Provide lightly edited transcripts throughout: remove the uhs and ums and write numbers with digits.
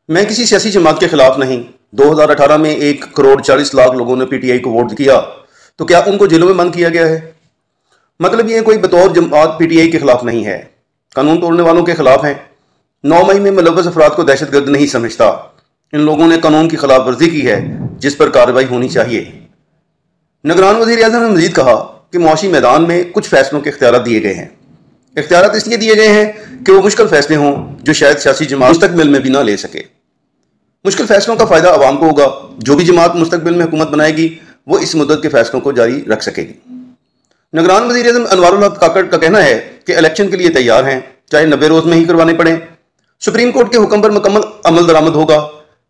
मैं किसी सियासी जमात के खिलाफ नहीं। 2018 में 1,40,40,00,000 लोगों ने पीटीआई को वोट किया, तो क्या उनको जेलों में बंद किया गया है? मतलब ये कोई बतौर जमात पीटीआई के खिलाफ नहीं है, कानून तोड़ने वालों के खिलाफ है। 9 मई में मुलव्वस अफराद को दहशतगर्द नहीं समझता। इन लोगों ने कानून की खिलाफ वर्जी की है, जिस पर कार्रवाई होनी चाहिए। निगरान वज़ीर आज़म ने मजीद कहा कि मुआशी मैदान में कुछ फैसलों के इख्तियारात दिए गए हैं। इख्तियारात इसलिए दिए गए हैं कि वो मुश्किल फैसले हों जो शायद सियासी जमात मुस्तकबिल में भी ना ले सके। मुश्किल फैसलों का फायदा आवाम को होगा। जो भी जमात मुस्तकबिल में हुकूमत बनाएगी वो इस मुद्दत के फैसलों को जारी रख सकेगी। निगरान वज़ीर आज़म अनवारुल हक काकड़ का कहना है कि इलेक्शन के लिए तैयार हैं, चाहे 90 रोज में ही करवाने पड़े। सुप्रीम कोर्ट के हुक्म पर मुकम्मल अमल दरामद होगा।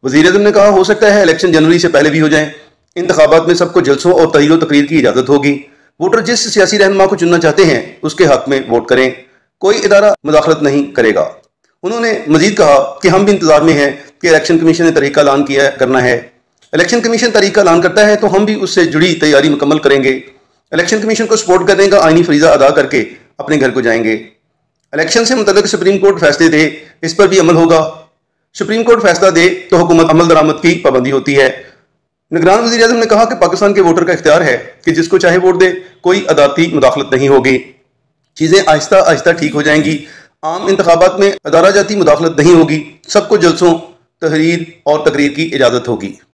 वज़ीर आज़म ने कहा, हो सकता है इलेक्शन जनवरी से पहले भी हो जाएं। इंतखाबात में सबको जलसों और तहरीर तकरीर की इजाजत होगी। वोटर जिस सियासी रहनुमा को चुनना चाहते हैं उसके हक में वोट करें, कोई इदारा मुदाखलत नहीं करेगा। उन्होंने मजीद कहा कि हम भी इंतजार में हैं कि इलेक्शन कमीशन ने तरीका ऐलान किया करना है। इलेक्शन कमीशन तरीका ऐलान करता है तो हम भी उससे जुड़ी तैयारी मुकम्मल करेंगे। इलेक्शन कमीशन को सपोर्ट करने का आईनी फरीजा अदा करके अपने घर को जाएंगे। इलेक्शन से मुतल्लिक सुप्रीम कोर्ट फैसले दे, इस पर भी अमल होगा। सुप्रीम कोर्ट फैसला दे तो हुकूमत अमल दरामद की पाबंदी होती है। निगरान वज़ीर आज़म ने कहा कि पाकिस्तान के वोटर का इख्तियार है कि जिसको चाहे वोट दे, कोई अदालती मुदाखलत नहीं होगी। चीज़ें आहिस्ता आहिस्ता ठीक हो जाएंगी। आम इंतखाबात में अदारा जाती मुदाखलत नहीं होगी। सबको जलसों, तहरीर और तकरीर की इजाज़त होगी।